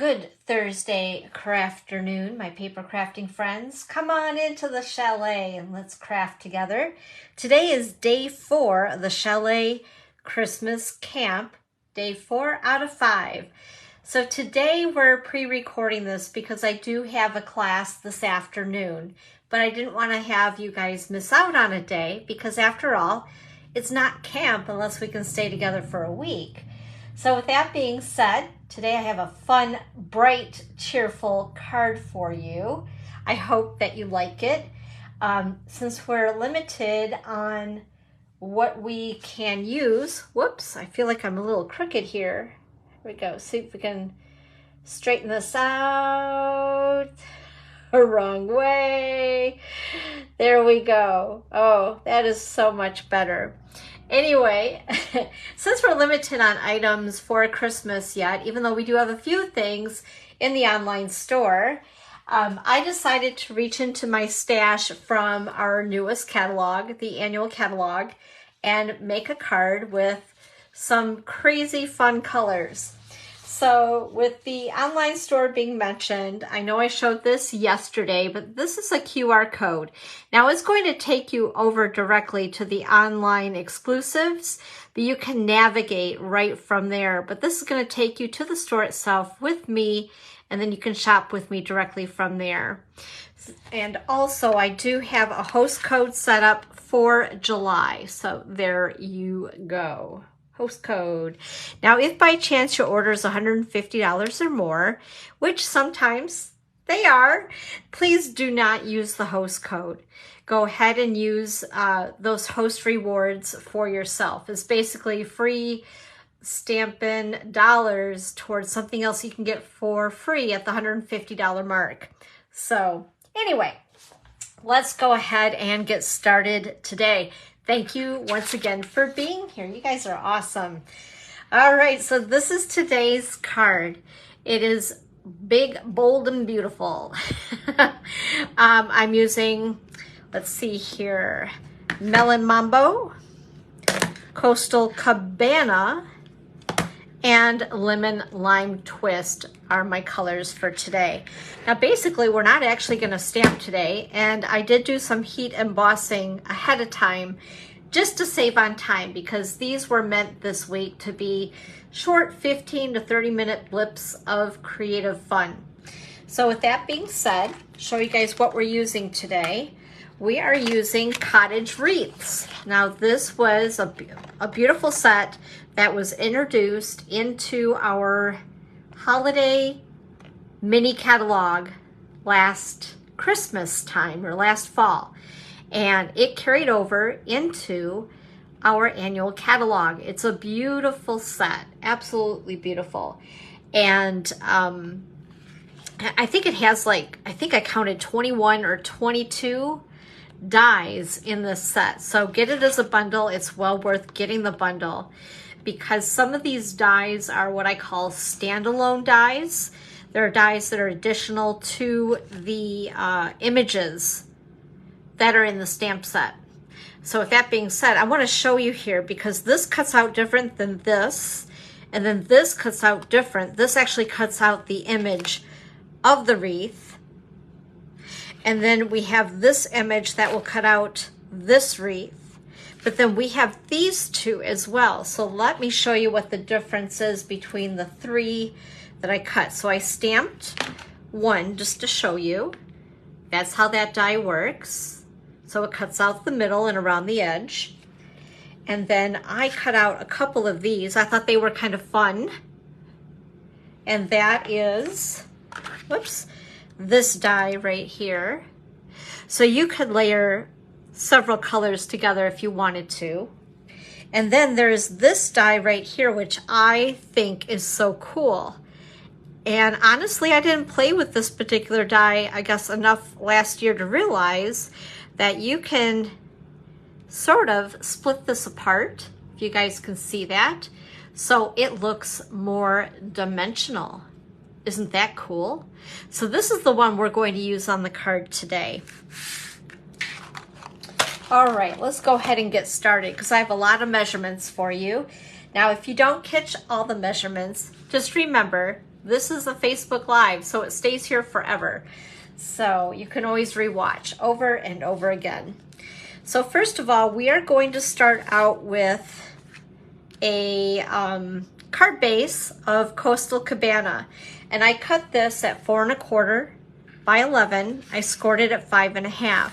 Good Thursday crafternoon, my paper crafting friends. Come on into the chalet and let's craft together. Today is day 4 of the Chalet Christmas Camp, day 4 out of 5. So today we're pre-recording this because I do have a class this afternoon, but I didn't want to have you guys miss out on a day because after all, it's not camp unless we can stay together for a week. So with that being said, today I have a fun, bright, cheerful card for you. I hope that you like it. Since we're limited on what we can use, whoops, I feel like I'm a little crooked here. Here we go, see if we can straighten this out. Wrong way. There we go. Oh, that is so much better. Anyway, since we're limited on items for Christmas yet, even though we do have a few things in the online store, I decided to reach into my stash from our newest catalog, the annual catalog, and make a card with some crazy fun colors. So with the online store being mentioned, I know I showed this yesterday, but this is a QR code. Now it's going to take you over directly to the online exclusives, but you can navigate right from there. But this is going to take you to the store itself with me, and then you can shop with me directly from there. And also I do have a host code set up for July. So there you go. Host code. Now, if by chance your order is $150 or more, which sometimes they are, please do not use the host code. Go ahead and use those host rewards for yourself. It's basically free Stampin' dollars towards something else you can get for free at the $150 mark. So anyway, let's go ahead and get started today. Thank you once again for being here. You guys are awesome. All right, so this is today's card. It is big, bold, and beautiful. I'm using, let's see here, Melon Mambo, Coastal Cabana, and Lemon Lime Twist are my colors for today. Now basically we're not actually going to stamp today, and I did do some heat embossing ahead of time just to save on time because these were meant this week to be short 15 to 30 minute blips of creative fun. So with that being said, show you guys what we're using today. We are using Cottage Wreaths. Now this was a beautiful set that was introduced into our holiday mini catalog last Christmas time or last fall. And it carried over into our annual catalog. It's a beautiful set, absolutely beautiful. And I think it has like, I think I counted 21 or 22 dies in this set. So get it as a bundle. It's well worth getting the bundle because some of these dies are what I call standalone dies. They're dies that are additional to the images that are in the stamp set. So with that being said, I want to show you here because this cuts out different than this, and then this cuts out different. This actually cuts out the image of the wreath. And then we have this image that will cut out this wreath. But then we have these two as well. So let me show you what the difference is between the three that I cut. So I stamped one just to show you. That's how that die works. So it cuts out the middle and around the edge. And then I cut out a couple of these. I thought they were kind of fun. And that is, whoops, this die right here. So you could layer several colors together if you wanted to. And then there's this die right here, which I think is so cool. And honestly, I didn't play with this particular die, I guess, enough last year to realize that you can sort of split this apart, if you guys can see that. So it looks more dimensional. Isn't that cool? So this is the one we're going to use on the card today. All right, let's go ahead and get started because I have a lot of measurements for you. Now, if you don't catch all the measurements, just remember This is a Facebook Live, so it stays here forever. So you can always rewatch over and over again. So first of all, we are going to start out with a card base of Coastal Cabana. And I cut this at 4 1/4 by 11. I scored it at 5 1/2.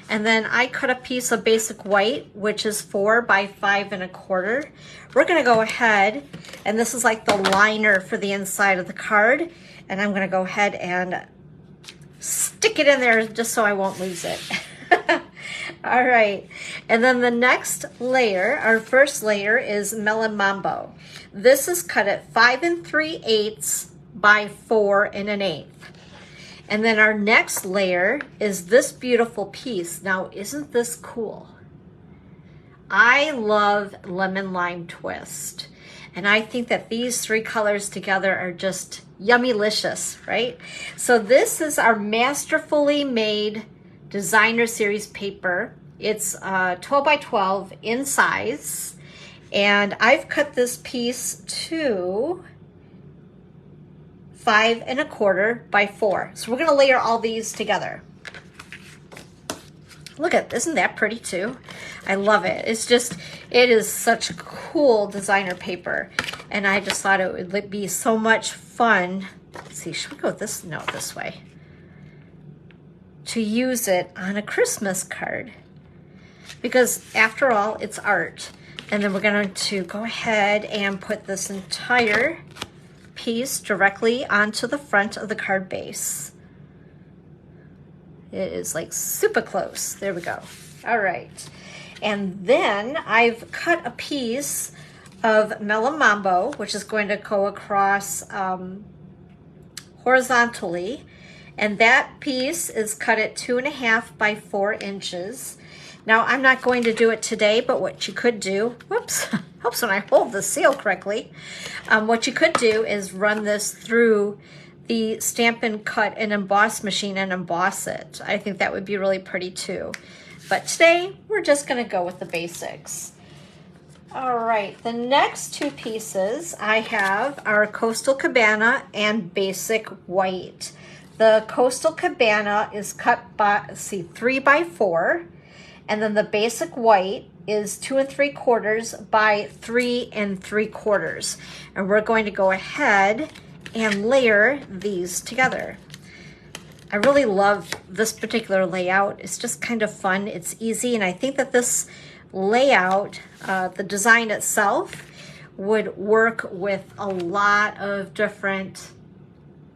And then I cut a piece of basic white, which is 4 by 5 1/4. We're gonna go ahead, and this is like the liner for the inside of the card. And I'm gonna go ahead and stick it in there just so I won't lose it. All right, and then the next layer, our first layer, is Melon Mambo. This is cut at 5 3/8 by 4 1/8. And then our next layer is this beautiful piece. Now, isn't this cool? I love Lemon Lime Twist. And I think that these three colors together are just yummy-licious, right? So this is our masterfully made designer series paper. It's 12 by 12 in size. And I've cut this piece to 5 1/4 by 4. So we're gonna layer all these together. Look at, isn't that pretty too? I love it. It's just, it is such cool designer paper. And I just thought it would be so much fun. Let's see, should we go this? No, this way. To use it on a Christmas card. Because after all, it's art. And then we're going to go ahead and put this entire piece directly onto the front of the card base. It is like super close. There we go. All right. And then I've cut a piece of Melon Mambo, which is going to go across horizontally. And that piece is cut at 2 1/2 by 4 inches. Now, I'm not going to do it today, but what you could do, whoops, helps when I hold the seal correctly. What you could do is run this through the Stampin' Cut and Emboss machine and emboss it. I think that would be really pretty too. But today, we're just gonna go with the basics. All right, the next two pieces I have are Coastal Cabana and Basic White. The Coastal Cabana is cut by, let's see, 3 by 4. And then the Basic White is 2 3/4 by 3 3/4. And we're going to go ahead and layer these together. I really love this particular layout. It's just kind of fun. It's easy. And I think that this layout, the design itself, would work with a lot of different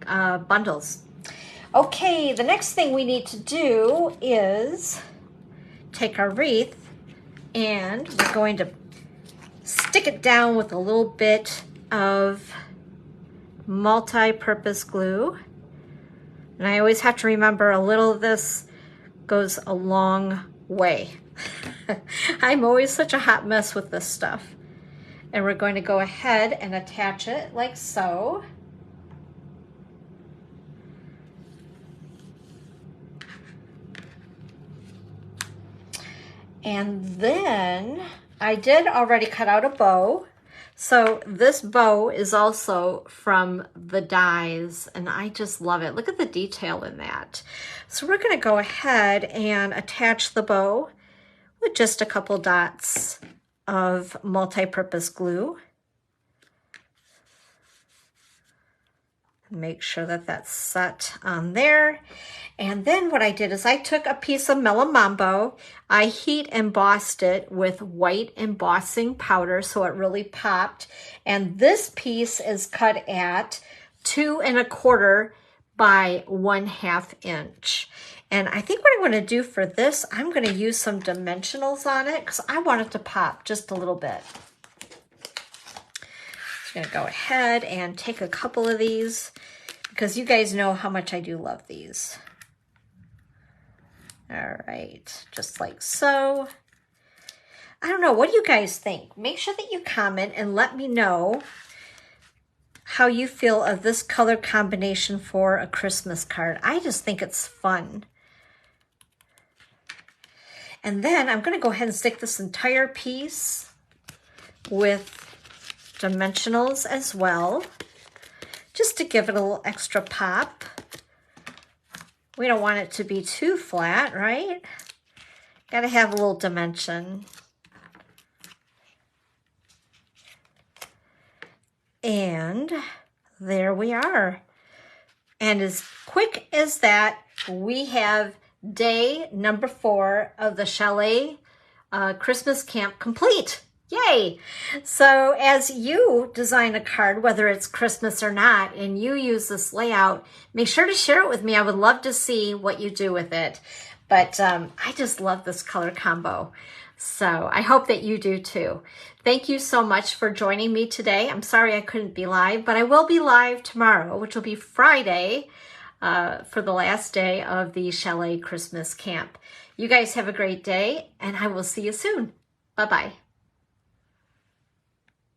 bundles. Okay, the next thing we need to do is take our wreath and we're going to stick it down with a little bit of multi-purpose glue. And I always have to remember a little of this goes a long way. I'm always such a hot mess with this stuff. And we're going to go ahead and attach it like so. And then I did already cut out a bow. So this bow is also from the dies and I just love it. Look at the detail in that. So we're gonna go ahead and attach the bow with just a couple dots of multi-purpose glue. Make sure that that's set on there. And then what I did is I took a piece of Melon Mambo, I heat embossed it with white embossing powder so it really popped. And this piece is cut at 2 1/4 by 1/2 inch. And I think what I'm going to do for this, I'm going to use some dimensionals on it because I want it to pop just a little bit. I'm going to go ahead and take a couple of these because you guys know how much I do love these. All right, just like so. I don't know, what do you guys think? Make sure that you comment and let me know how you feel of this color combination for a Christmas card. I just think it's fun. And then I'm going to go ahead and stick this entire piece with dimensionals as well just to give it a little extra pop. We don't want it to be too flat, right? Got to have a little dimension. And there we are. And as quick as that, we have day number 4 of the Chalet Christmas Camp complete. Yay! So as you design a card, whether it's Christmas or not, and you use this layout, make sure to share it with me. I would love to see what you do with it. But I just love this color combo. So I hope that you do too. Thank you so much for joining me today. I'm sorry I couldn't be live, but I will be live tomorrow, which will be Friday for the last day of the Chalet Christmas Camp. You guys have a great day, and I will see you soon. Bye-bye.